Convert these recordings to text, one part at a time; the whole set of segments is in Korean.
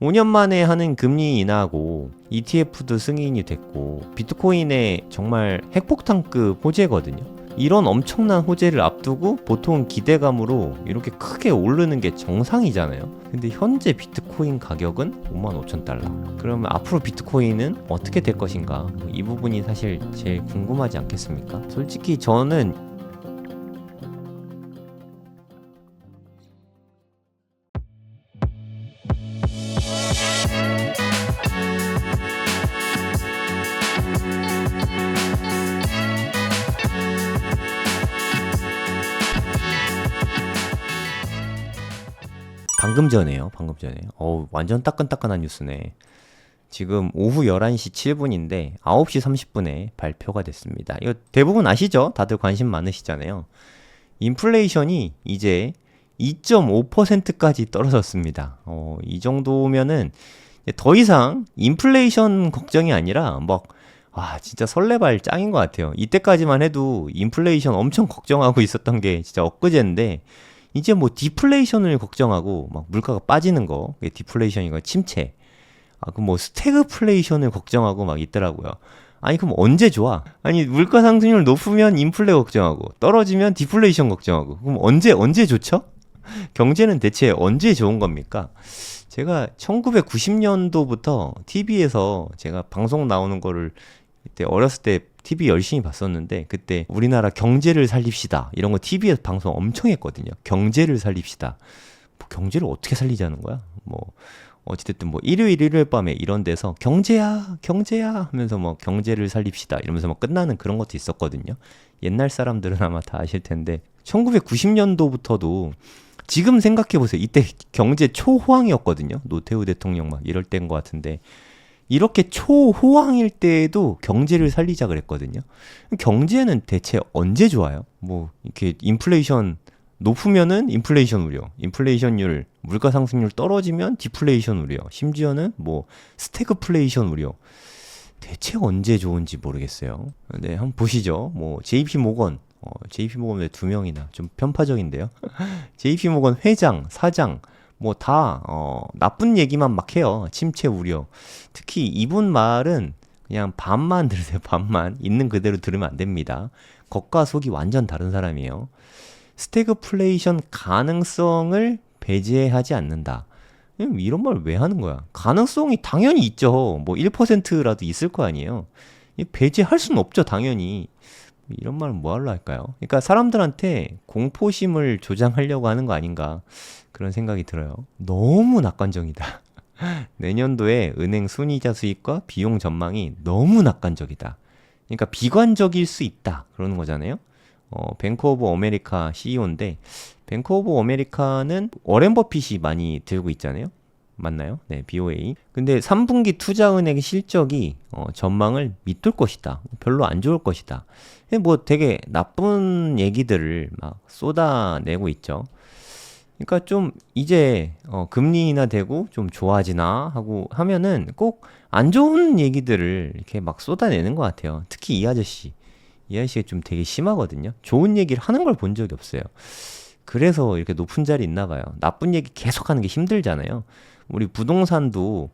5년 만에 하는 금리 인하하고 ETF도 승인이 됐고 비트코인의 정말 핵폭탄급 호재거든요. 이런 엄청난 호재를 앞두고 보통 기대감으로 이렇게 크게 오르는 게 정상이잖아요. 근데 현재 비트코인 가격은 55,000달러. 그러면 앞으로 비트코인은 어떻게 될 것인가? 이 부분이 사실 제일 궁금하지 않겠습니까? 솔직히 저는 방금 전에요. 완전 따끈따끈한 뉴스네. 지금 오후 11시 7분인데 9시 30분에 발표가 됐습니다. 이거 대부분 아시죠? 다들 관심 많으시잖아요. 인플레이션이 이제 2.5%까지 떨어졌습니다. 이 정도면은 더 이상 인플레이션 걱정이 아니라 진짜 설레발 짱인 것 같아요. 이때까지만 해도 인플레이션 엄청 걱정하고 있었던 게 진짜 엊그제인데 이제 뭐 디플레이션을 걱정하고 막 물가가 빠지는 거, 그게 디플레이션이고 침체. 그럼 뭐 스태그플레이션을 걱정하고 막 있더라고요. 아니 그럼 언제 좋아? 아니 물가 상승률 높으면 인플레 걱정하고 떨어지면 디플레이션 걱정하고 그럼 언제 좋죠? 경제는 대체 언제 좋은 겁니까? 제가 1990년도부터 TV에서 제가 방송 나오는 거를 그때 어렸을 때 TV 열심히 봤었는데 그때 우리나라 경제를 살립시다 이런 거 TV에서 방송 엄청 했거든요. 경제를 살립시다. 뭐 경제를 어떻게 살리자는 거야? 뭐 어찌됐든 뭐 일요일 밤에 이런 데서 경제야 하면서 뭐 경제를 살립시다 이러면서 뭐 끝나는 그런 것도 있었거든요. 옛날 사람들은 아마 다 아실 텐데 1990년도부터도 지금 생각해보세요. 이때 경제 초호황이었거든요. 노태우 대통령 막 이럴 때인 것 같은데 이렇게 초호황일 때에도 경제를 살리자 그랬거든요. 경제는 대체 언제 좋아요? 뭐 이렇게 인플레이션 높으면은 인플레이션 우려, 인플레이션율, 물가 상승률 떨어지면 디플레이션 우려, 심지어는 뭐 스태그플레이션 우려. 대체 언제 좋은지 모르겠어요. 네, 한번 보시죠. 뭐 JP 모건, JP 모건에 두 명이나 좀 편파적인데요. JP 모건 회장, 사장 뭐 다 나쁜 얘기만 막 해요. 침체 우려. 특히 이분 말은 그냥 반만 들으세요. 반만. 있는 그대로 들으면 안 됩니다. 겉과 속이 완전 다른 사람이에요. 스태그플레이션 가능성을 배제하지 않는다. 이런 말 왜 하는 거야? 가능성이 당연히 있죠. 뭐 1%라도 있을 거 아니에요. 배제할 수는 없죠, 당연히. 이런 말은 뭐 하려 할까요? 그러니까 사람들한테 공포심을 조장하려고 하는 거 아닌가 그런 생각이 들어요. 너무 낙관적이다. 내년도에 은행 순이자 수익과 비용 전망이 너무 낙관적이다. 그러니까 비관적일 수 있다. 그러는 거잖아요. 뱅크 오브 아메리카 CEO인데 뱅크 오브 아메리카는 워렌 버핏이 많이 들고 있잖아요. 맞나요? 네, BOA. 근데 3분기 투자은행 실적이 전망을 밑돌 것이다. 별로 안 좋을 것이다. 뭐 되게 나쁜 얘기들을 막 쏟아내고 있죠. 그러니까 좀 이제 금리 인하되고 좀 좋아지나 하고 하면은 꼭 안 좋은 얘기들을 이렇게 막 쏟아내는 것 같아요. 특히 이 아저씨. 이 아저씨가 좀 되게 심하거든요. 좋은 얘기를 하는 걸 본 적이 없어요. 그래서 이렇게 높은 자리 있나 봐요. 나쁜 얘기 계속 하는 게 힘들잖아요. 우리 부동산도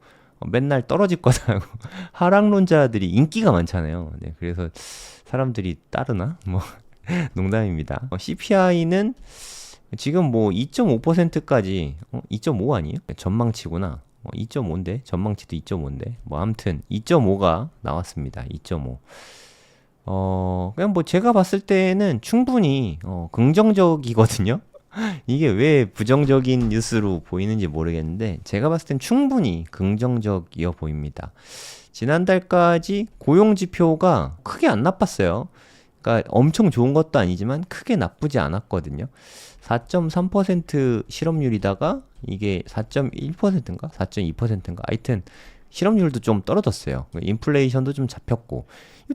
맨날 떨어질 거다고 하락론자들이 인기가 많잖아요. 네, 그래서 사람들이 따르나? 뭐 농담입니다. CPI는 지금 뭐 2.5%까지 2.5 아니에요? 전망치구나. 2.5인데 전망치도 2.5인데 뭐 아무튼 2.5가 나왔습니다. 2.5. 그냥 뭐 제가 봤을 때는 충분히 긍정적이거든요. 이게 왜 부정적인 뉴스로 보이는지 모르겠는데 제가 봤을 땐 충분히 긍정적이어 보입니다. 지난달까지 고용 지표가 크게 안 나빴어요. 그러니까 엄청 좋은 것도 아니지만 크게 나쁘지 않았거든요. 4.3% 실업률이다가 이게 4.1%인가? 4.2%인가? 하여튼 실업률도 좀 떨어졌어요. 인플레이션도 좀 잡혔고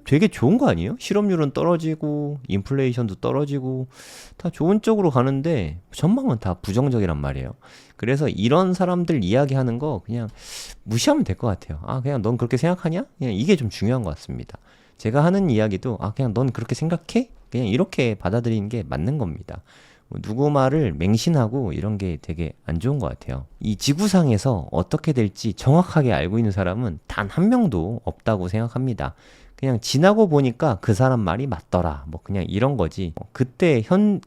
되게 좋은 거 아니에요? 실업률은 떨어지고 인플레이션도 떨어지고 다 좋은 쪽으로 가는데 전망은 다 부정적이란 말이에요. 그래서 이런 사람들 이야기하는 거 그냥 무시하면 될 것 같아요. 그냥 넌 그렇게 생각하냐? 그냥 이게 좀 중요한 것 같습니다. 제가 하는 이야기도 그냥 넌 그렇게 생각해? 그냥 이렇게 받아들이는 게 맞는 겁니다. 누구 말을 맹신하고 이런 게 되게 안 좋은 것 같아요. 이 지구상에서 어떻게 될지 정확하게 알고 있는 사람은 단 한 명도 없다고 생각합니다. 그냥 지나고 보니까 그 사람 말이 맞더라. 뭐 그냥 이런 거지. 그때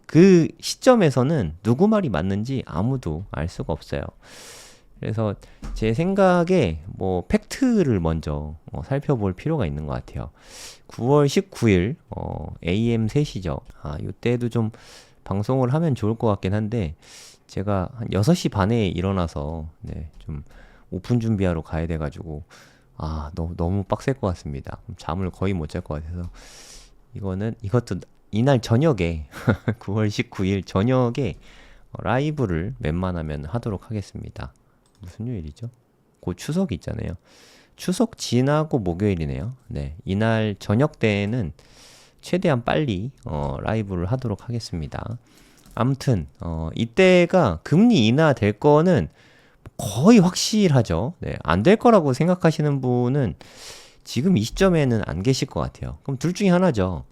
그 시점에서는 누구 말이 맞는지 아무도 알 수가 없어요. 그래서 제 생각에 뭐 팩트를 먼저 살펴볼 필요가 있는 것 같아요. 9월 19일 AM 3시죠. 이때도 좀 방송을 하면 좋을 것 같긴 한데 제가 한 6시 반에 일어나서 네, 좀 오픈 준비하러 가야 돼가지고 너무 빡셀 것 같습니다. 잠을 거의 못 잘 것 같아서 이것도 이날 저녁에 9월 19일 저녁에 라이브를 웬만하면 하도록 하겠습니다. 무슨 요일이죠? 곧 추석이 있잖아요. 추석 지나고 목요일이네요. 네, 이날 저녁 때는 최대한 빨리 라이브를 하도록 하겠습니다. 아무튼 이때가 금리 인하 될 거는 거의 확실하죠. 네, 안 될 거라고 생각하시는 분은 지금 이 시점에는 안 계실 것 같아요. 그럼 둘 중에 하나죠.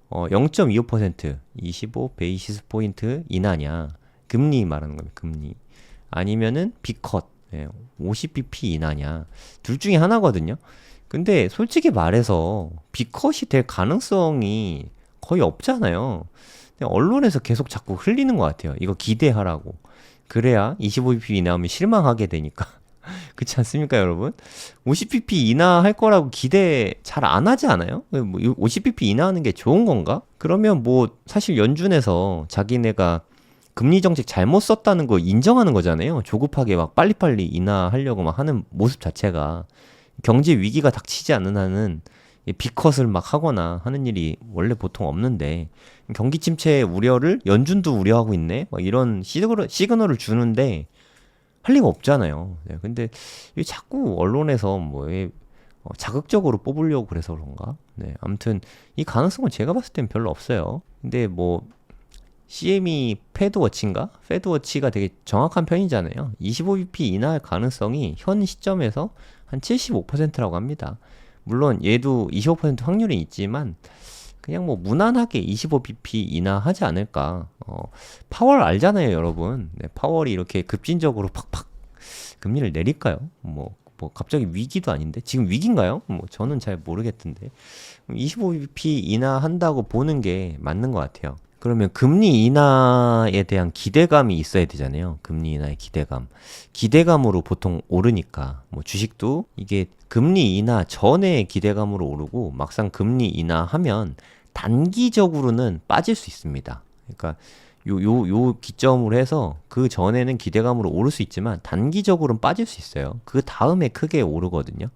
0.25%, 25 베이시스 포인트 인하냐, 금리 말하는 겁니다. 금리. 아니면은 B컷, 50bp 인하냐. 둘 중에 하나거든요. 근데 솔직히 말해서 B컷이 될 가능성이 거의 없잖아요. 언론에서 계속 자꾸 흘리는 것 같아요. 이거 기대하라고. 그래야 25bp 인하하면 실망하게 되니까. 그렇지 않습니까, 여러분? 50bp 인하할 거라고 기대 잘 안 하지 않아요? 뭐 50bp 인하하는 게 좋은 건가? 그러면 뭐 사실 연준에서 자기네가 금리 정책 잘못 썼다는 거 인정하는 거잖아요. 조급하게 막 빨리빨리 인하하려고 막 하는 모습 자체가 경제 위기가 닥치지 않는 한은 B컷을 막 하거나 하는 일이 원래 보통 없는데 경기 침체 우려를 연준도 우려하고 있네. 막 이런 시그널을 주는데 할 리가 없잖아요. 네, 근데 자꾸 언론에서 자극적으로 뽑으려고 그래서 그런가? 네, 아무튼 이 가능성은 제가 봤을 땐 별로 없어요. 근데 뭐 CME 패드워치인가? 패드워치가 되게 정확한 편이잖아요. 25bp 인하할 가능성이 현 시점에서 한 75%라고 합니다. 물론 얘도 25% 확률이 있지만 그냥 뭐 무난하게 25bp 인하하지 않을까. 파월 알잖아요, 여러분. 네, 파월이 이렇게 급진적으로 팍팍 금리를 내릴까요? 뭐 갑자기 위기도 아닌데 지금 위기인가요? 뭐 저는 잘 모르겠던데 25bp 인하한다고 보는 게 맞는 것 같아요. 그러면 금리 인하에 대한 기대감이 있어야 되잖아요. 금리 인하의 기대감. 기대감으로 보통 오르니까 뭐 주식도 이게 금리 인하 전에 기대감으로 오르고 막상 금리 인하하면 단기적으로는 빠질 수 있습니다. 그러니까 요 기점으로 해서 그 전에는 기대감으로 오를 수 있지만 단기적으로는 빠질 수 있어요. 그 다음에 크게 오르거든요.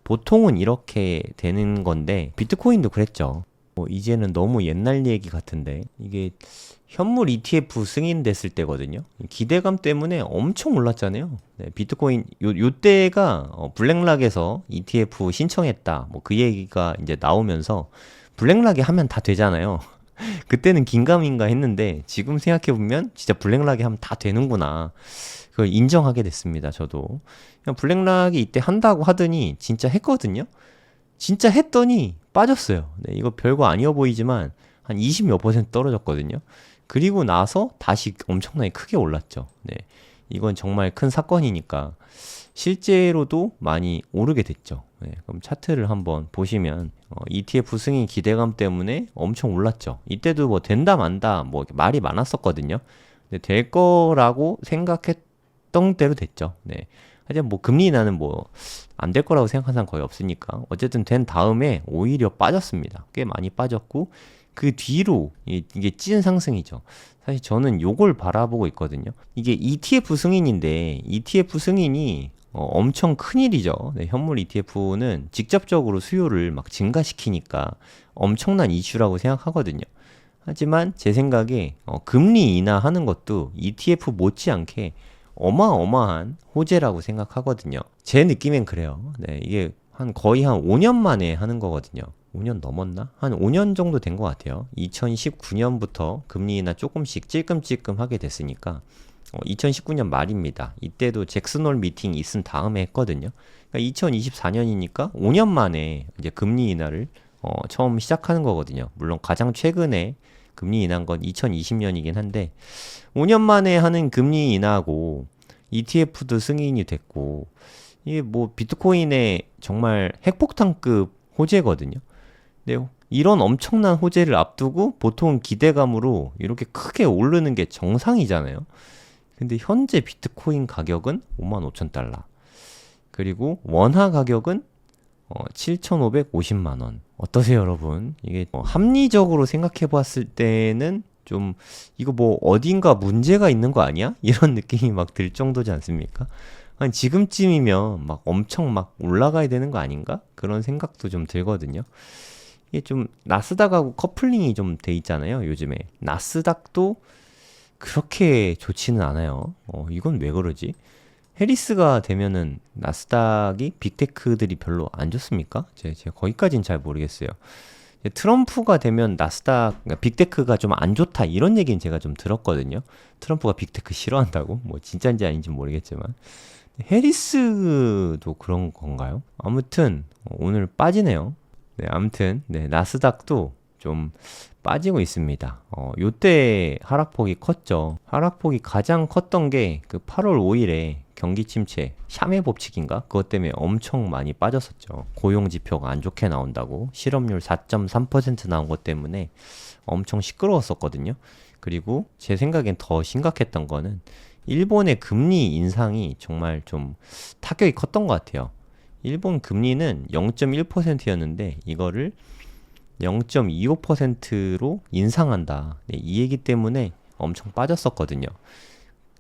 보통은 이렇게 되는 건데 비트코인도 그랬죠. 이제는 너무 옛날 얘기 같은데 이게 현물 ETF 승인됐을 때거든요. 기대감 때문에 엄청 올랐잖아요. 네, 비트코인 요 때가 블랙락에서 ETF 신청했다. 뭐 그 얘기가 이제 나오면서 블랙락에 하면 다 되잖아요. 그때는 긴가민가 했는데 지금 생각해보면 진짜 블랙락에 하면 다 되는구나. 그걸 인정하게 됐습니다. 저도. 그냥 블랙락이 이때 한다고 하더니 진짜 했거든요. 진짜 했더니 빠졌어요. 네, 이거 별거 아니어 보이지만 한 20몇 % 떨어졌거든요. 그리고 나서 다시 엄청나게 크게 올랐죠. 네, 이건 정말 큰 사건이니까 실제로도 많이 오르게 됐죠. 네, 그럼 차트를 한번 보시면 ETF 승인 기대감 때문에 엄청 올랐죠. 이때도 뭐 된다 만다 뭐 말이 많았었거든요. 근데 될 거라고 생각했던 대로 됐죠. 네. 하지만 뭐 금리 인하는 뭐 안 될 거라고 생각하는 사람 거의 없으니까 어쨌든 된 다음에 오히려 빠졌습니다. 꽤 많이 빠졌고 그 뒤로 이게 찐 상승이죠. 사실 저는 요걸 바라보고 있거든요. 이게 ETF 승인인데 ETF 승인이 엄청 큰일이죠. 네, 현물 ETF는 직접적으로 수요를 막 증가시키니까 엄청난 이슈라고 생각하거든요. 하지만 제 생각에 금리 인하하는 것도 ETF 못지않게 어마어마한 호재라고 생각하거든요. 제 느낌엔 그래요. 네, 이게 거의 한 5년 만에 하는 거거든요. 5년 넘었나? 한 5년 정도 된 것 같아요. 2019년부터 금리 인하 조금씩 찔끔찔끔 하게 됐으니까 2019년 말입니다. 이때도 잭슨홀 미팅이 있은 다음에 했거든요. 그러니까 2024년이니까 5년 만에 이제 금리 인하를 처음 시작하는 거거든요. 물론 가장 최근에 금리 인하한 건 2020년이긴 한데 5년 만에 하는 금리 인하고 ETF도 승인이 됐고 이게 뭐 비트코인의 정말 핵폭탄급 호재거든요. 근데 이런 엄청난 호재를 앞두고 보통 기대감으로 이렇게 크게 오르는 게 정상이잖아요. 근데 현재 비트코인 가격은 55,000달러. 그리고 원화 가격은 7,550만 원. 어떠세요, 여러분? 이게 합리적으로 생각해 봤을 때는 좀 이거 뭐 어딘가 문제가 있는 거 아니야? 이런 느낌이 막 들 정도지 않습니까? 아니 지금쯤이면 막 엄청 막 올라가야 되는 거 아닌가? 그런 생각도 좀 들거든요. 이게 좀 나스닥하고 커플링이 좀 돼 있잖아요, 요즘에. 나스닥도 그렇게 좋지는 않아요. 이건 왜 그러지? 해리스가 되면은 나스닥이 빅테크들이 별로 안 좋습니까? 제가 거기까지는 잘 모르겠어요. 트럼프가 되면 나스닥, 그러니까 빅테크가 좀 안 좋다 이런 얘기는 제가 좀 들었거든요. 트럼프가 빅테크 싫어한다고? 뭐 진짜인지 아닌지 모르겠지만. 해리스도 그런 건가요? 아무튼 오늘 빠지네요. 네, 아무튼 네, 나스닥도 좀 빠지고 있습니다. 요때 하락폭이 컸죠. 하락폭이 가장 컸던 게 그 8월 5일에 경기 침체, 샤메 법칙인가? 그것 때문에 엄청 많이 빠졌었죠. 고용 지표가 안 좋게 나온다고 실업률 4.3% 나온 것 때문에 엄청 시끄러웠었거든요. 그리고 제 생각엔 더 심각했던 거는 일본의 금리 인상이 정말 좀 타격이 컸던 것 같아요. 일본 금리는 0.1%였는데 이거를 0.25%로 인상한다. 네, 이 얘기 때문에 엄청 빠졌었거든요.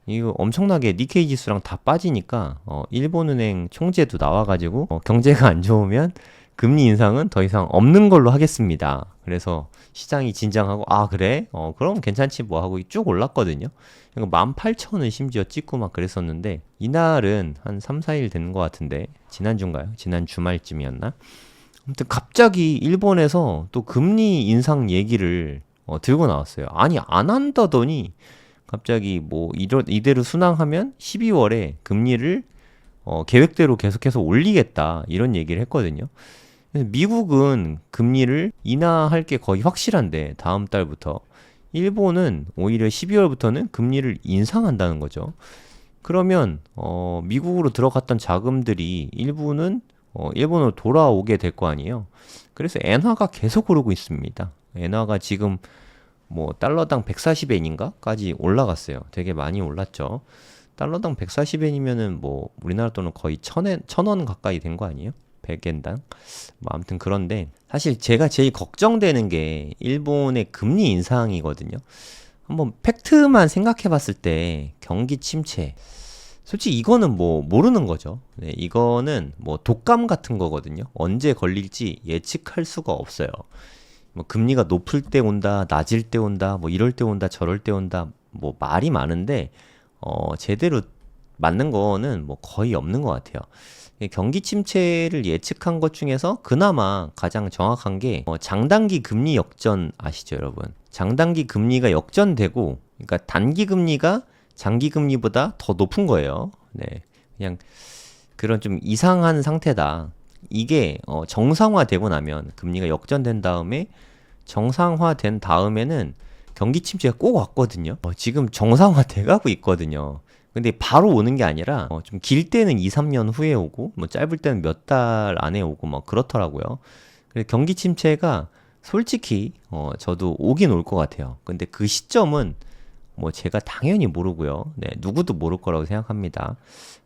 이거 엄청나게 니케이 지수랑 다 빠지니까 일본은행 총재도 나와가지고 경제가 안 좋으면 금리 인상은 더 이상 없는 걸로 하겠습니다. 그래서 시장이 진정하고 아 그래? 그럼 괜찮지 뭐 하고 쭉 올랐거든요. 18,000은 심지어 찍고 막 그랬었는데 이날은 한 3, 4일 된 것 같은데 지난주인가요? 지난 주말쯤이었나? 아무튼 갑자기 일본에서 또 금리 인상 얘기를 들고 나왔어요. 아니 안 한다더니 갑자기 뭐 이대로 순항하면 12월에 금리를 계획대로 계속해서 올리겠다 이런 얘기를 했거든요. 미국은 금리를 인하할 게 거의 확실한데 다음 달부터 일본은 오히려 12월부터는 금리를 인상한다는 거죠. 그러면 미국으로 들어갔던 자금들이 일부는 일본으로 돌아오게 될 거 아니에요. 그래서 엔화가 계속 오르고 있습니다. 엔화가 지금 뭐 달러당 140엔인가까지 올라갔어요. 되게 많이 올랐죠. 달러당 140엔이면은 뭐 우리나라 돈은 거의 1,000원 가까이 된 거 아니에요? 100엔당. 뭐 아무튼 그런데 사실 제가 제일 걱정되는 게 일본의 금리 인상이거든요. 한번 팩트만 생각해 봤을 때 경기 침체 솔직히 이거는 뭐 모르는 거죠. 네, 이거는 뭐 독감 같은 거거든요. 언제 걸릴지 예측할 수가 없어요. 뭐 금리가 높을 때 온다, 낮을 때 온다, 뭐 이럴 때 온다, 저럴 때 온다, 뭐 말이 많은데 제대로 맞는 거는 뭐 거의 없는 것 같아요. 경기 침체를 예측한 것 중에서 그나마 가장 정확한 게 장단기 금리 역전 아시죠, 여러분? 장단기 금리가 역전되고, 그러니까 단기 금리가 장기 금리보다 더 높은 거예요. 네, 그냥 그런 좀 이상한 상태다. 이게 정상화되고 나면 금리가 역전된 다음에 정상화된 다음에는 경기 침체가 꼭 왔거든요. 지금 정상화돼 가고 있거든요. 근데 바로 오는 게 아니라 좀 길 때는 2, 3년 후에 오고 뭐 짧을 때는 몇 달 안에 오고 막 그렇더라고요. 그래서 경기 침체가 솔직히 저도 오긴 올 것 같아요. 근데 그 시점은 뭐 제가 당연히 모르고요. 네, 누구도 모를 거라고 생각합니다.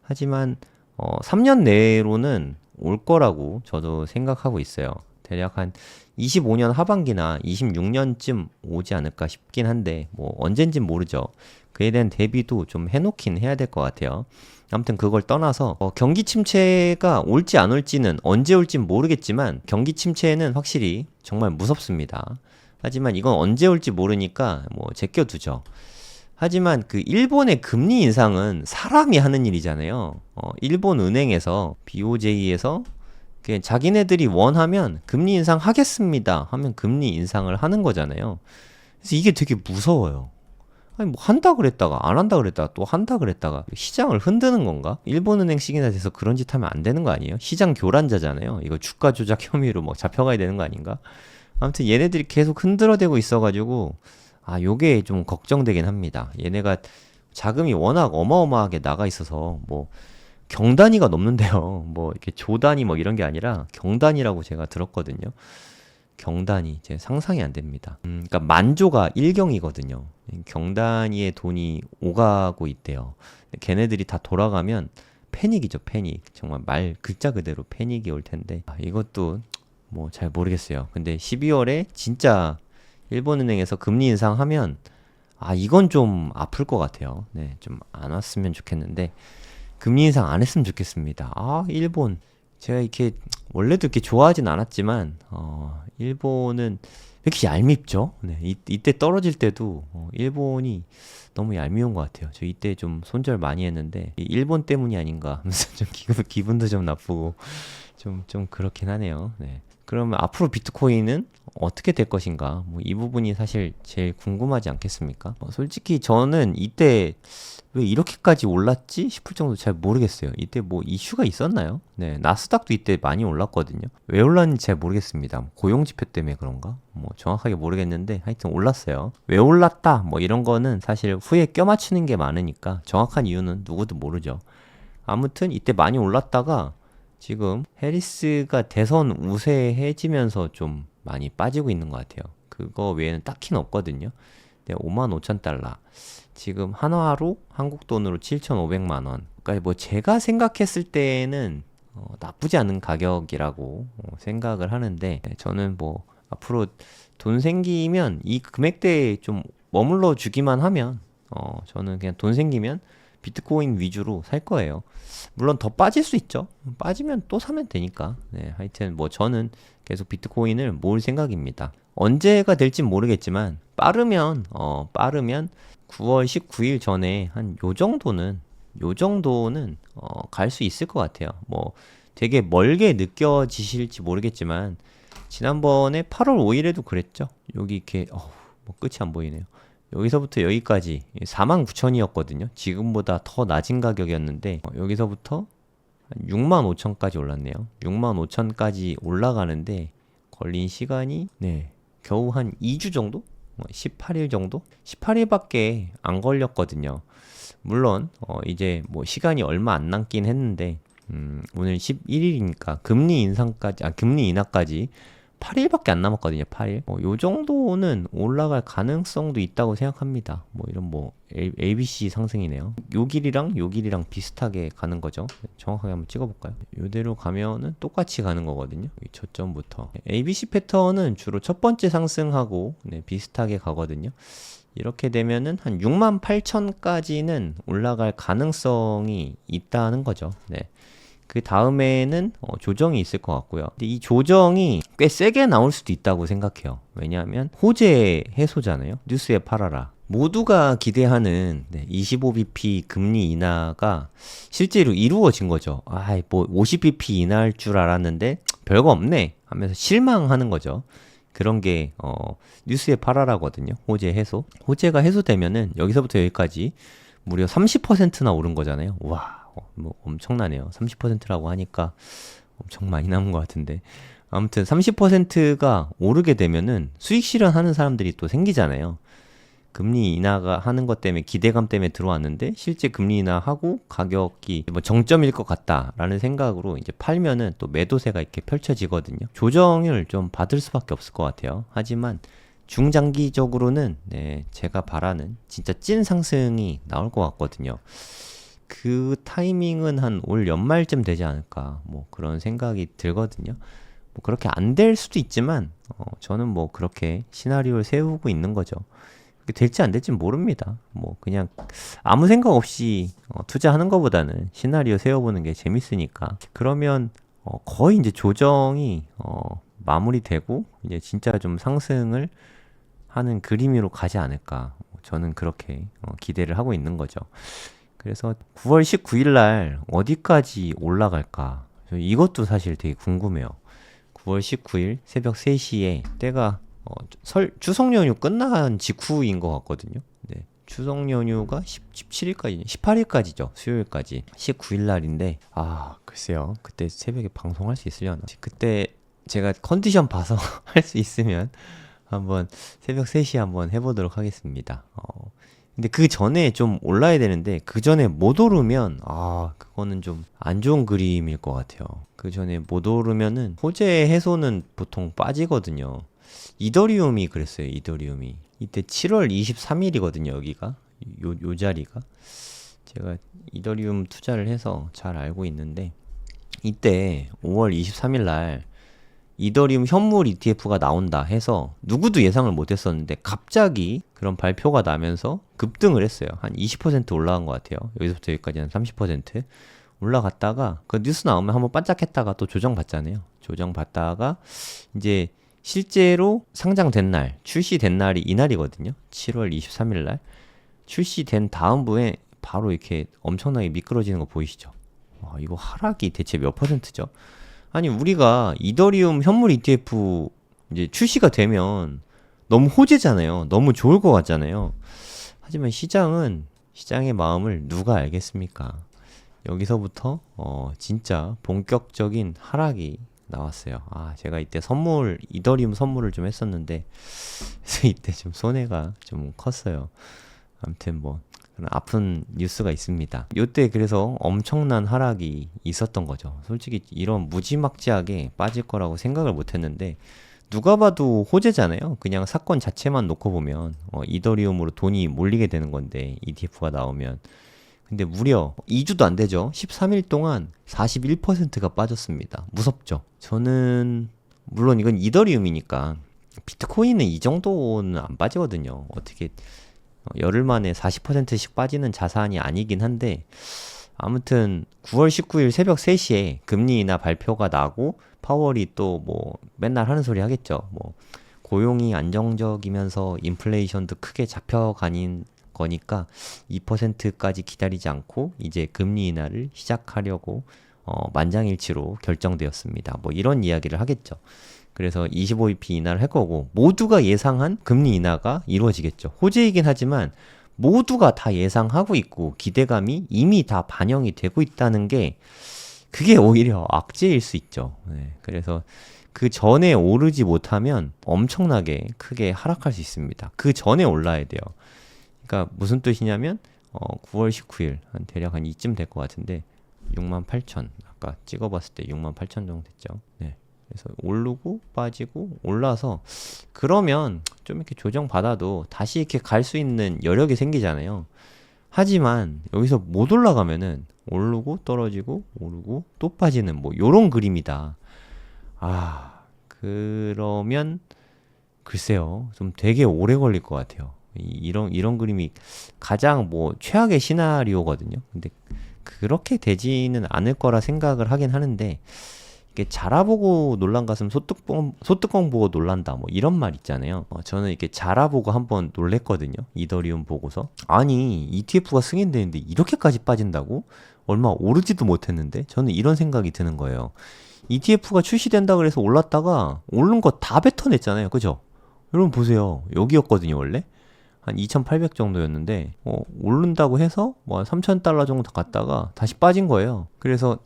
하지만 3년 내로는 올 거라고 저도 생각하고 있어요. 대략 한 25년 하반기나 26년쯤 오지 않을까 싶긴 한데 뭐 언젠진 모르죠. 그에 대한 대비도 좀 해놓긴 해야 될 것 같아요. 아무튼 그걸 떠나서 경기 침체가 올지 안 올지는 언제 올진 모르겠지만 경기 침체는 확실히 정말 무섭습니다. 하지만 이건 언제 올지 모르니까 뭐 제껴두죠. 하지만 그 일본의 금리 인상은 사람이 하는 일이잖아요. 일본 은행에서 BOJ에서 자기네들이 원하면 금리 인상 하겠습니다 하면 금리 인상을 하는 거잖아요. 그래서 이게 되게 무서워요. 아니 뭐 한다 그랬다가 안 한다 그랬다가 또 한다 그랬다가 시장을 흔드는 건가? 일본은행식이나 돼서 그런 짓 하면 안 되는 거 아니에요? 시장 교란자잖아요. 이거 주가 조작 혐의로 뭐 잡혀가야 되는 거 아닌가? 아무튼 얘네들이 계속 흔들어대고 있어가지고 아 요게 좀 걱정되긴 합니다. 얘네가 자금이 워낙 어마어마하게 나가 있어서 뭐 경단위가 넘는데요. 뭐 이렇게 조단위 뭐 이런 게 아니라 경단위라고 제가 들었거든요. 경단위 제 상상이 안 됩니다. 그러니까 만조가 1경이거든요. 경단위의 돈이 오가고 있대요. 걔네들이 다 돌아가면 패닉이죠, 패닉. 정말 말 글자 그대로 패닉이 올 텐데 이것도 뭐 잘 모르겠어요. 근데 12월에 진짜 일본은행에서 금리 인상하면 이건 좀 아플 것 같아요. 네, 좀 안 왔으면 좋겠는데 금리 인상 안 했으면 좋겠습니다. 일본 제가 이렇게 원래도 이렇게 좋아하진 않았지만 일본은 왜 이렇게 얄밉죠? 네, 이때 떨어질 때도 일본이 너무 얄미운 것 같아요. 저 이때 좀 손절 많이 했는데 일본 때문이 아닌가 하면서 좀 기분도 좀 나쁘고 좀 그렇긴 하네요. 네. 그러면 앞으로 비트코인은 어떻게 될 것인가? 뭐 이 부분이 사실 제일 궁금하지 않겠습니까? 솔직히 저는 이때 왜 이렇게까지 올랐지 싶을 정도 잘 모르겠어요. 이때 뭐 이슈가 있었나요? 네, 나스닥도 이때 많이 올랐거든요. 왜 올랐는지 잘 모르겠습니다. 고용 지표 때문에 그런가? 뭐 정확하게 모르겠는데 하여튼 올랐어요. 왜 올랐다? 뭐 이런 거는 사실 후에 껴맞추는 게 많으니까 정확한 이유는 누구도 모르죠. 아무튼 이때 많이 올랐다가 지금 해리스가 대선 우세해지면서 좀 많이 빠지고 있는 것 같아요. 그거 외에는 딱히는 없거든요. 네, 55,000달러. 지금 한화로 한국 돈으로 7,500만 원. 그러니까 뭐 제가 생각했을 때는 나쁘지 않은 가격이라고 생각을 하는데 저는 뭐 앞으로 돈 생기면 이 금액대에 좀 머물러 주기만 하면 저는 그냥 돈 생기면 비트코인 위주로 살 거예요. 물론 더 빠질 수 있죠. 빠지면 또 사면 되니까. 네, 하여튼 뭐 저는 계속 비트코인을 모을 생각입니다. 언제가 될진 모르겠지만 빠르면 9월 19일 전에 한 요 정도는 갈 수 있을 것 같아요. 뭐 되게 멀게 느껴지실지 모르겠지만 지난번에 8월 5일에도 그랬죠. 여기 이렇게 뭐 끝이 안 보이네요. 여기서부터 여기까지 49,000이었거든요. 지금보다 더 낮은 가격이었는데 여기서부터 65,000까지 올랐네요. 65,000까지 올라가는데 걸린 시간이 겨우 한 2주 정도? 18일 정도? 18일밖에 안 걸렸거든요. 물론 이제 뭐 시간이 얼마 안 남긴 했는데 오늘 11일이니까 금리 인하까지 8일밖에 안 남았거든요. 8일. 요 정도는 올라갈 가능성도 있다고 생각합니다. 뭐 이런 뭐 ABC 상승이네요. 요 길이랑 비슷하게 가는 거죠. 정확하게 한번 찍어볼까요? 요대로 가면은 똑같이 가는 거거든요. 이 저점부터. ABC 패턴은 주로 첫 번째 상승하고 비슷하게 가거든요. 이렇게 되면은 한 68,000까지는 올라갈 가능성이 있다는 거죠. 네. 그 다음에는 조정이 있을 것 같고요. 근데 이 조정이 꽤 세게 나올 수도 있다고 생각해요. 왜냐하면 호재 해소잖아요. 뉴스에 팔아라. 모두가 기대하는 25bp 금리 인하가 실제로 이루어진 거죠. 뭐 50bp 인하할 줄 알았는데 별거 없네 하면서 실망하는 거죠. 그런 게 뉴스에 팔아라거든요. 호재 해소. 호재가 해소되면은 여기서부터 여기까지 무려 30%나 오른 거잖아요. 와. 뭐 엄청나네요. 30%라고 하니까 엄청 많이 남은 것 같은데 아무튼 30%가 오르게 되면은 수익 실현하는 사람들이 또 생기잖아요. 금리 인하가 하는 것 때문에 기대감 때문에 들어왔는데 실제 금리 인하하고 가격이 뭐 정점일 것 같다라는 생각으로 이제 팔면은 또 매도세가 이렇게 펼쳐지거든요. 조정을 좀 받을 수밖에 없을 것 같아요. 하지만 중장기적으로는 제가 바라는 진짜 찐 상승이 나올 것 같거든요. 그 타이밍은 한 올 연말쯤 되지 않을까 뭐 그런 생각이 들거든요. 뭐 그렇게 안 될 수도 있지만 저는 뭐 그렇게 시나리오를 세우고 있는 거죠. 그게 될지 안 될지 모릅니다. 뭐 그냥 아무 생각 없이 투자하는 것보다는 시나리오 세워보는 게 재밌으니까. 그러면 거의 이제 조정이 마무리되고 이제 진짜 좀 상승을 하는 그림으로 가지 않을까. 저는 그렇게 기대를 하고 있는 거죠. 그래서 9월 19일 날 어디까지 올라갈까? 이것도 사실 되게 궁금해요. 9월 19일 새벽 3시에 때가 추석 연휴 끝난 직후인 것 같거든요. 네. 추석 연휴가 17일까지, 18일까지죠. 수요일까지. 19일 날인데, 글쎄요. 그때 새벽에 방송할 수 있으려나? 그때 제가 컨디션 봐서 할 수 있으면 한번 새벽 3시에 한번 해보도록 하겠습니다. 근데 그 전에 좀 올라야 되는데 그 전에 못 오르면 그거는 좀 안 좋은 그림일 것 같아요. 그 전에 못 오르면은 호재 해소는 보통 빠지거든요. 이더리움이 그랬어요. 이더리움이 이때 7월 23일이거든요. 여기가 요 자리가 제가 이더리움 투자를 해서 잘 알고 있는데 이때 5월 23일 날 이더리움 현물 ETF가 나온다 해서 누구도 예상을 못했었는데 갑자기 그런 발표가 나면서 급등을 했어요. 한 20% 올라간 것 같아요. 여기서부터 여기까지 한 30% 올라갔다가 그 뉴스 나오면 한번 반짝했다가 또 조정받잖아요. 조정받다가 이제 실제로 상장된 날, 출시된 날이 이날이거든요. 7월 23일 날 출시된 다음부에 바로 이렇게 엄청나게 미끄러지는 거 보이시죠? 이거 하락이 대체 몇 %죠? 아니 우리가 이더리움 현물 ETF 이제 출시가 되면 너무 호재잖아요. 너무 좋을 것 같잖아요. 하지만 시장의 마음을 누가 알겠습니까? 여기서부터 진짜 본격적인 하락이 나왔어요. 제가 이때 이더리움 선물을 좀 했었는데 그래서 이때 좀 손해가 좀 컸어요. 아무튼 뭐 그런 아픈 뉴스가 있습니다. 요때 그래서 엄청난 하락이 있었던 거죠. 솔직히 이런 무지막지하게 빠질 거라고 생각을 못 했는데 누가 봐도 호재잖아요. 그냥 사건 자체만 놓고 보면 이더리움으로 돈이 몰리게 되는 건데 ETF가 나오면 근데 무려 2주도 안 되죠. 13일 동안 41%가 빠졌습니다. 무섭죠. 저는 물론 이건 이더리움이니까 비트코인은 이 정도는 안 빠지거든요. 어떻게 열흘 만에 40%씩 빠지는 자산이 아니긴 한데 아무튼 9월 19일 새벽 3시에 금리 인하 발표가 나고 파월이 또 뭐 맨날 하는 소리 하겠죠. 뭐 고용이 안정적이면서 인플레이션도 크게 잡혀가는 거니까 2%까지 기다리지 않고 이제 금리 인하를 시작하려고 만장일치로 결정되었습니다. 뭐 이런 이야기를 하겠죠. 그래서 25bp 인하를 할 거고 모두가 예상한 금리 인하가 이루어지겠죠. 호재이긴 하지만 모두가 다 예상하고 있고 기대감이 이미 다 반영이 되고 있다는 게 그게 오히려 악재일 수 있죠. 네, 그래서 그 전에 오르지 못하면 엄청나게 크게 하락할 수 있습니다. 그 전에 올라야 돼요. 그러니까 무슨 뜻이냐면 9월 19일 대략 한 이쯤 될 것 같은데 68,000 아까 찍어봤을 때 68,000 정도 됐죠. 네. 그래서 오르고 빠지고 올라서 그러면 좀 이렇게 조정받아도 다시 이렇게 갈 수 있는 여력이 생기잖아요. 하지만 여기서 못 올라가면은 오르고 떨어지고 오르고 또 빠지는 뭐 요런 그림이다. 그러면 글쎄요. 좀 되게 오래 걸릴 것 같아요. 이런 그림이 가장 뭐 최악의 시나리오거든요. 근데 그렇게 되지는 않을 거라 생각을 하긴 하는데 이게 자라보고 놀란 가슴 소뚜껑 보고 놀란다 뭐 이런 말 있잖아요. 저는 이렇게 자라보고 한번 놀랬거든요. 이더리움 보고서 아니 ETF가 승인되는데 이렇게까지 빠진다고? 얼마 오르지도 못했는데 저는 이런 생각이 드는 거예요. ETF가 출시된다 그래서 올랐다가 오른 거 다 뱉어냈잖아요. 그죠? 여러분 보세요. 여기였거든요 원래. 한 2,800 정도였는데 오른다고 해서 뭐 $3,000 정도 갔다가 다시 빠진 거예요. 그래서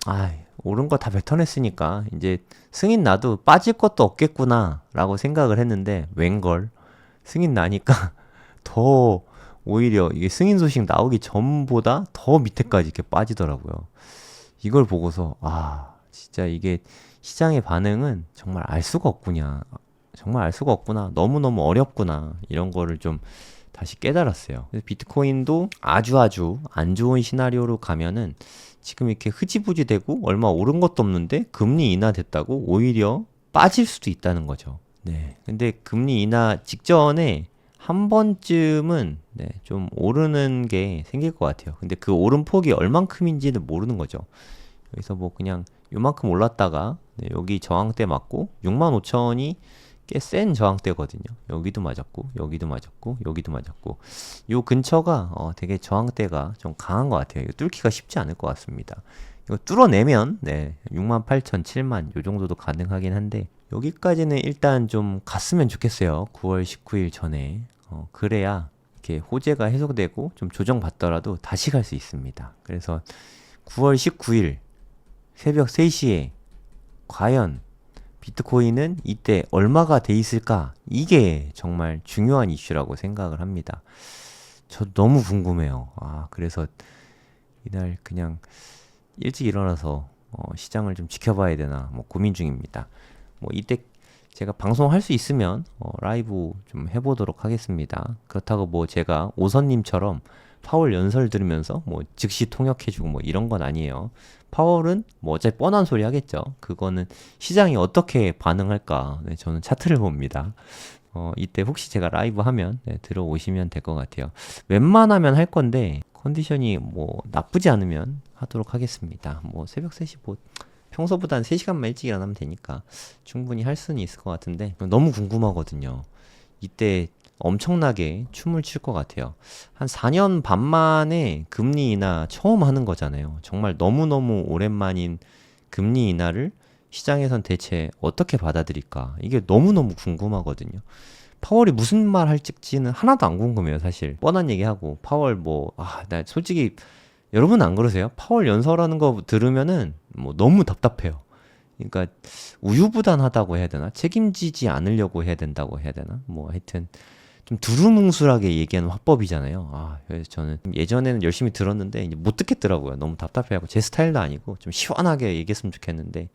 오른 거 다 뱉어냈으니까 이제 승인 나도 빠질 것도 없겠구나 라고 생각을 했는데 웬걸 승인 나니까 더 오히려 이게 승인 소식 나오기 전보다 더 밑에까지 이렇게 빠지더라고요. 이걸 보고서 진짜 이게 시장의 반응은 정말 알 수가 없구나. 정말 알 수가 없구나. 너무너무 어렵구나. 이런 거를 좀 다시 깨달았어요. 그래서 비트코인도 아주 안 좋은 시나리오로 가면은 지금 이렇게 흐지부지 되고 얼마 오른 것도 없는데 금리 인하 됐다고 오히려 빠질 수도 있다는 거죠. 네. 근데 금리 인하 직전에 한 번쯤은 좀 오르는 게 생길 것 같아요. 근데 그 오른 폭이 얼만큼인지는 모르는 거죠. 여기서 뭐 그냥 요만큼 올랐다가 여기 저항대 맞고 65,000이 꽤 센 저항대거든요. 여기도 맞았고 여기도 맞았고 여기도 맞았고 요 근처가 되게 저항대가 좀 강한 것 같아요. 이거 뚫기가 쉽지 않을 것 같습니다. 이거 뚫어내면 68,000, 7만 요 정도도 가능하긴 한데 여기까지는 일단 좀 갔으면 좋겠어요. 9월 19일 전에 그래야 이렇게 호재가 해소되고 좀 조정받더라도 다시 갈 수 있습니다. 그래서 9월 19일 새벽 3시에 과연 비트코인은 이때 얼마가 돼 있을까? 이게 정말 중요한 이슈라고 생각을 합니다. 저 너무 궁금해요. 그래서 이날 그냥 일찍 일어나서 시장을 좀 지켜봐야 되나 뭐 고민 중입니다. 뭐 이때 제가 방송할 수 있으면 라이브 좀 해보도록 하겠습니다. 그렇다고 뭐 제가 오선님처럼 파월 연설 들으면서 뭐 즉시 통역해주고 뭐 이런 건 아니에요. 파월은 뭐 어차피 뻔한 소리 하겠죠. 그거는 시장이 어떻게 반응할까. 네, 저는 차트를 봅니다. 이때 혹시 제가 라이브 하면 들어오시면 될 것 같아요. 웬만하면 할 건데 컨디션이 뭐 나쁘지 않으면 하도록 하겠습니다. 뭐 새벽 3시 뭐 평소보다 한 3시간만 일찍 일어나면 되니까 충분히 할 수는 있을 것 같은데 너무 궁금하거든요. 이때 엄청나게 춤을 출 것 같아요. 한 4년 반 만에 금리 인하 처음 하는 거잖아요. 정말 너무너무 오랜만인 금리 인하를 시장에선 대체 어떻게 받아들일까? 이게 너무너무 궁금하거든요. 파월이 무슨 말 할지는 하나도 안 궁금해요, 사실. 뻔한 얘기하고, 파월 뭐, 나 솔직히, 여러분 안 그러세요? 파월 연설하는 거 들으면은 뭐 너무 답답해요. 그러니까 우유부단하다고 해야 되나? 책임지지 않으려고 해야 된다고 해야 되나? 뭐 하여튼 좀 두루뭉술하게 얘기하는 화법이잖아요. 그래서 저는 예전에는 열심히 들었는데 이제 못 듣겠더라고요. 너무 답답해하고 제 스타일도 아니고 좀 시원하게 얘기했으면 좋겠는데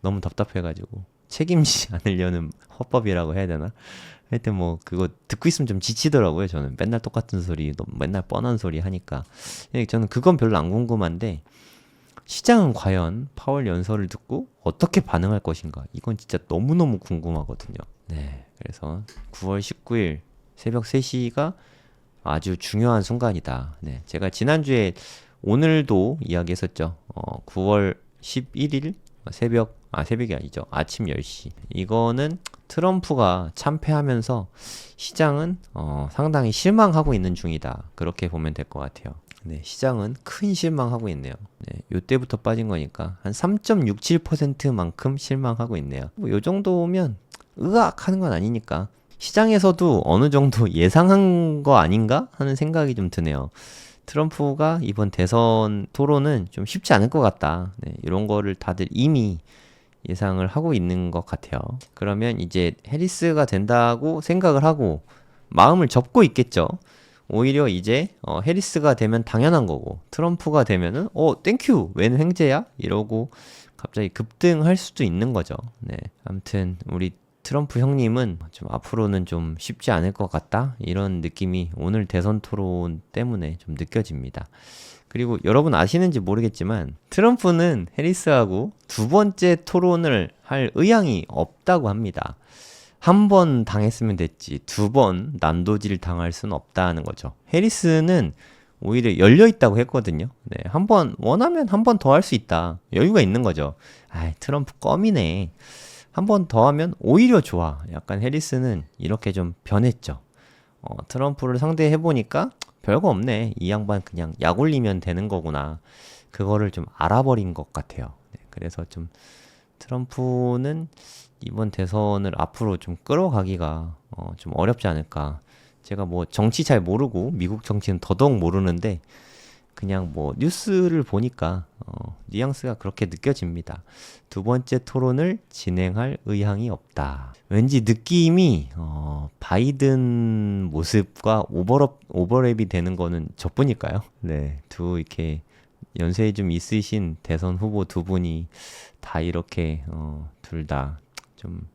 너무 답답해가지고 책임지지 않으려는 화법이라고 해야 되나? 하여튼 뭐 그거 듣고 있으면 좀 지치더라고요. 저는 맨날 똑같은 소리, 맨날 뻔한 소리 하니까 저는 그건 별로 안 궁금한데 시장은 과연 파월 연설을 듣고 어떻게 반응할 것인가? 이건 진짜 너무너무 궁금하거든요. 네, 그래서 9월 19일 새벽 3시가 아주 중요한 순간이다. 네, 제가 지난주에 오늘도 이야기했었죠. 9월 11일 새벽이 아니죠. 아침 10시. 이거는 트럼프가 참패하면서 시장은 상당히 실망하고 있는 중이다. 그렇게 보면 될 것 같아요. 네, 시장은 큰 실망하고 있네요. 네, 요때부터 빠진 거니까 한 3.67%만큼 실망하고 있네요. 뭐 요 정도면 으악 하는 건 아니니까 시장에서도 어느 정도 예상한 거 아닌가 하는 생각이 좀 드네요. 트럼프가 이번 대선 토론은 좀 쉽지 않을 것 같다. 네, 이런 거를 다들 이미 예상을 하고 있는 것 같아요. 그러면 이제 해리스가 된다고 생각을 하고 마음을 접고 있겠죠. 오히려 이제 해리스가 되면 당연한 거고 트럼프가 되면은 땡큐 웬 횡재야? 이러고 갑자기 급등할 수도 있는 거죠. 네, 아무튼 우리 트럼프 형님은 좀 앞으로는 좀 쉽지 않을 것 같다 이런 느낌이 오늘 대선 토론 때문에 좀 느껴집니다. 그리고 여러분 아시는지 모르겠지만 트럼프는 해리스하고 두 번째 토론을 할 의향이 없다고 합니다. 한 번 당했으면 됐지 두 번 난도질 당할 수는 없다는 거죠. 해리스는 오히려 열려 있다고 했거든요. 네, 한 번 원하면 한 번 더 할 수 있다. 여유가 있는 거죠. 트럼프 껌이네. 한 번 더 하면 오히려 좋아. 약간 해리스는 이렇게 좀 변했죠. 트럼프를 상대해보니까 별거 없네. 이 양반 그냥 약 올리면 되는 거구나. 그거를 좀 알아버린 것 같아요. 네, 그래서 좀 트럼프는 이번 대선을 앞으로 좀 끌어가기가 좀 어렵지 않을까. 제가 뭐 정치 잘 모르고 미국 정치는 더더욱 모르는데 그냥 뭐 뉴스를 보니까 뉘앙스가 그렇게 느껴집니다. 두 번째 토론을 진행할 의향이 없다. 왠지 느낌이 바이든 모습과 오버랩이 되는 거는 저뿐일까요? 네, 이렇게 연세 좀 있으신 대선 후보 두 분이 다 이렇게 둘 다 좀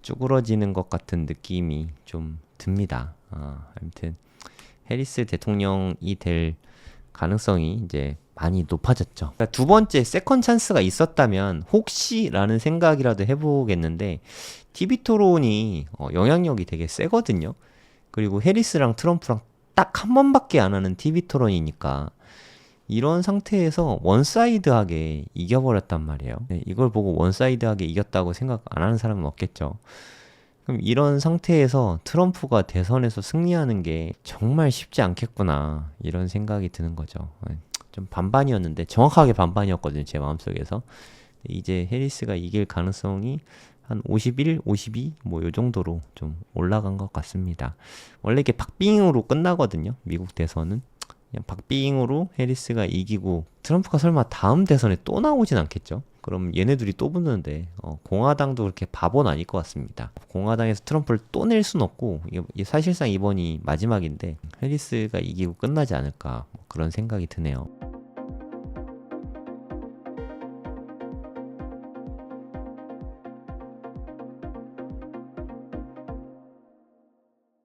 쭈그러지는 것 같은 느낌이 좀 듭니다. 아무튼 해리스 대통령이 될 가능성이 이제 많이 높아졌죠. 그러니까 두 번째 세컨 찬스가 있었다면 혹시라는 생각이라도 해보겠는데 TV 토론이 영향력이 되게 세거든요. 그리고 해리스랑 트럼프랑 딱 한 번밖에 안 하는 TV 토론이니까 이런 상태에서 원사이드하게 이겨버렸단 말이에요. 네, 이걸 보고 원사이드하게 이겼다고 생각 안 하는 사람은 없겠죠. 그럼 이런 상태에서 트럼프가 대선에서 승리하는 게 정말 쉽지 않겠구나 이런 생각이 드는 거죠. 좀 반반이었는데 정확하게 반반이었거든요. 제 마음속에서. 이제 해리스가 이길 가능성이 한 51, 52 뭐 요 정도로 좀 올라간 것 같습니다. 원래 이게 박빙으로 끝나거든요. 미국 대선은. 그냥 박빙으로 해리스가 이기고 트럼프가 설마 다음 대선에 또 나오진 않겠죠? 그럼 얘네들이 또 붙는데 공화당도 그렇게 바보는 아닐 것 같습니다. 공화당에서 트럼프를 또 낼 순 없고 이게 사실상 이번이 마지막인데 해리스가 이기고 끝나지 않을까 뭐 그런 생각이 드네요.